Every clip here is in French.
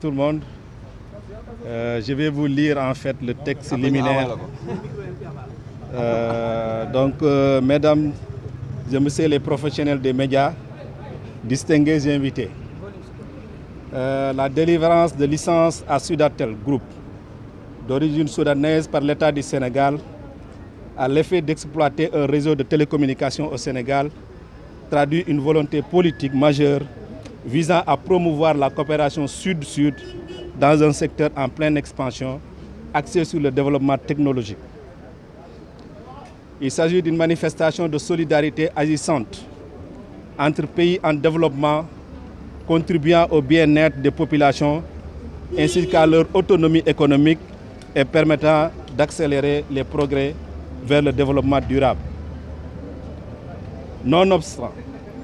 Tout le monde, je vais vous lire en fait le texte liminaire. Mesdames et messieurs les professionnels des médias, distingués invités, la délivrance de licence à Sudatel Group, d'origine soudanaise par l'État du Sénégal, à l'effet d'exploiter un réseau de télécommunications au Sénégal, traduit une volonté politique majeure visant à promouvoir la coopération sud-sud dans un secteur en pleine expansion, axé sur le développement technologique. Il s'agit d'une manifestation de solidarité agissante entre pays en développement, contribuant au bien-être des populations ainsi qu'à leur autonomie économique et permettant d'accélérer les progrès vers le développement durable. Nonobstant,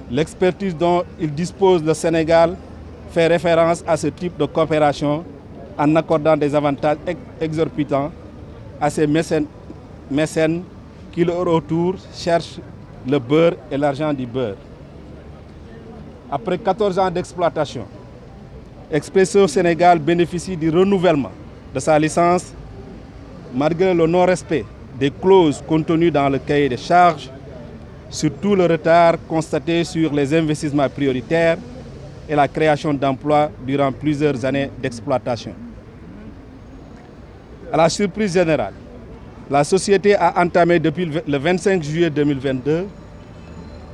l'expertise dont il dispose le Sénégal fait référence à ce type de coopération en accordant des avantages exorbitants à ces mécènes qui, leur retour, cherchent le beurre et l'argent du beurre. Après 14 ans d'exploitation, Expresso Sénégal bénéficie du renouvellement de sa licence malgré le non-respect des clauses contenues dans le cahier des charges, surtout le retard constaté sur les investissements prioritaires et la création d'emplois durant plusieurs années d'exploitation. À la surprise générale, la société a entamé depuis le 25 juillet 2022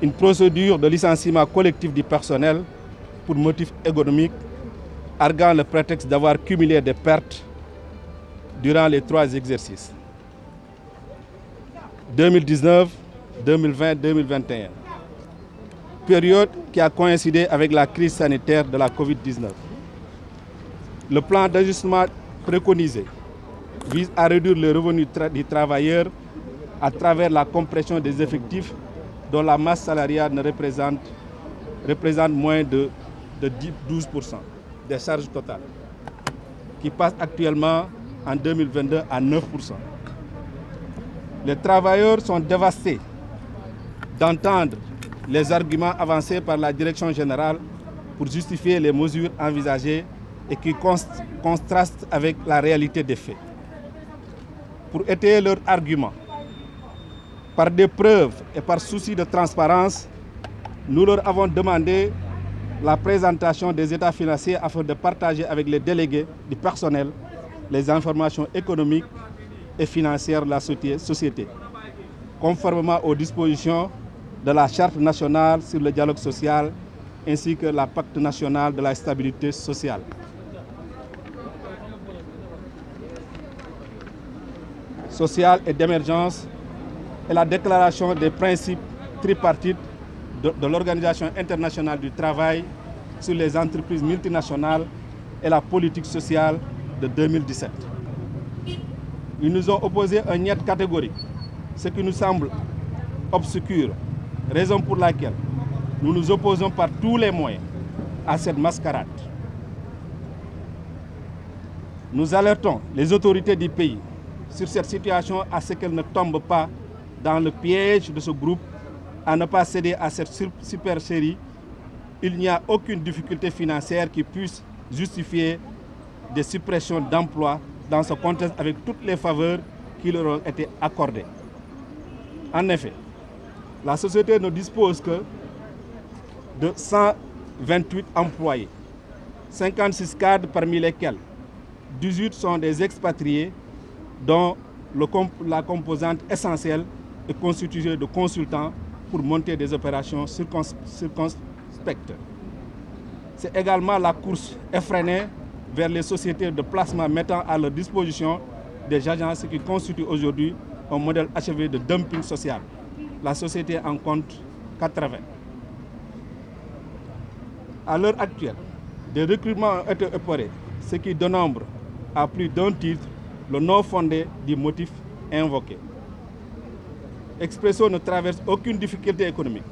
une procédure de licenciement collectif du personnel pour motif économique, arguant le prétexte d'avoir cumulé des pertes durant les 3 exercices 2019, 2020, 2021, période qui a coïncidé avec la crise sanitaire de la Covid-19. Le plan d'ajustement préconisé vise à réduire les revenus des travailleurs à travers la compression des effectifs dont la masse salariale représente moins de 12% des charges totales, qui passe actuellement en 2022 à 9%. Les travailleurs sont dévastés d'entendre les arguments avancés par la direction générale pour justifier les mesures envisagées et qui contrastent avec la réalité des faits. Pour étayer leurs arguments, par des preuves et par souci de transparence, nous leur avons demandé la présentation des états financiers afin de partager avec les délégués du personnel les informations économiques et financières de la société, conformément aux dispositions de la Charte nationale sur le dialogue social ainsi que la Pacte national de la stabilité sociale. Sociale et d'émergence et la déclaration des principes tripartites de l'Organisation internationale du travail sur les entreprises multinationales et la politique sociale de 2017. Ils nous ont opposé un niet catégorique, ce qui nous semble obscur, raison pour laquelle nous nous opposons par tous les moyens à cette mascarade. Nous alertons les autorités du pays sur cette situation à ce qu'elles ne tombent pas dans le piège de ce groupe, à ne pas céder à cette supercherie. Il n'y a aucune difficulté financière qui puisse justifier des suppressions d'emplois dans ce contexte avec toutes les faveurs qui leur ont été accordées. En effet, la société ne dispose que de 128 employés, 56 cadres parmi lesquels 18 sont des expatriés dont la composante essentielle est constituée de consultants pour monter des opérations circonspectes. C'est également la course effrénée vers les sociétés de placement mettant à leur disposition des agences qui constituent aujourd'hui un modèle achevé de dumping social. La société en compte 80. À l'heure actuelle, des recrutements ont été opérés, ce qui dénombre à plus d'un titre le non fondé du motif invoqué. Expresso ne traverse aucune difficulté économique.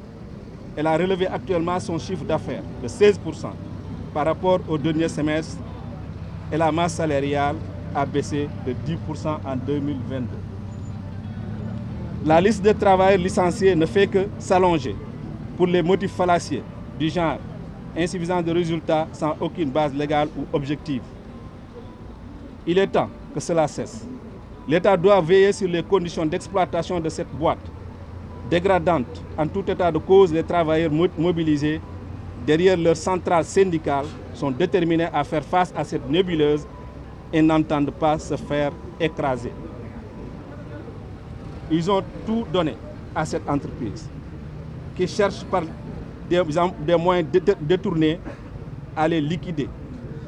Elle a relevé actuellement son chiffre d'affaires de 16% par rapport au dernier semestre et la masse salariale a baissé de 10% en 2022. La liste des travailleurs licenciés ne fait que s'allonger pour les motifs fallacieux du genre insuffisance de résultats sans aucune base légale ou objective. Il est temps que cela cesse. L'État doit veiller sur les conditions d'exploitation de cette boîte, dégradante en tout état de cause. Les travailleurs mobilisés derrière leur centrale syndicale sont déterminés à faire face à cette nébuleuse et n'entendent pas se faire écraser. Ils ont tout donné à cette entreprise qui cherche par des moyens détournés à les liquider.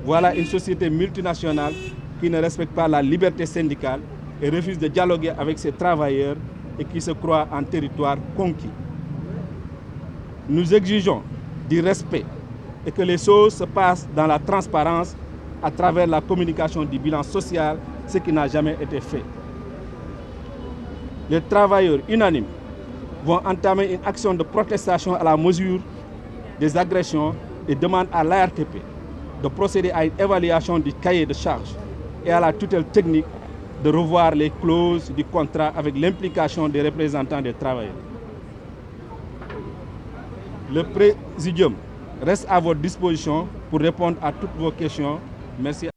Voilà une société multinationale qui ne respecte pas la liberté syndicale et refuse de dialoguer avec ses travailleurs et qui se croit en territoire conquis. Nous exigeons du respect et que les choses se passent dans la transparence à travers la communication du bilan social, ce qui n'a jamais été fait. Les travailleurs unanimes vont entamer une action de protestation à la mesure des agressions et demandent à l'ARTP de procéder à une évaluation du cahier de charges et à la tutelle technique de revoir les clauses du contrat avec l'implication des représentants des travailleurs. Le Présidium reste à votre disposition pour répondre à toutes vos questions. Merci.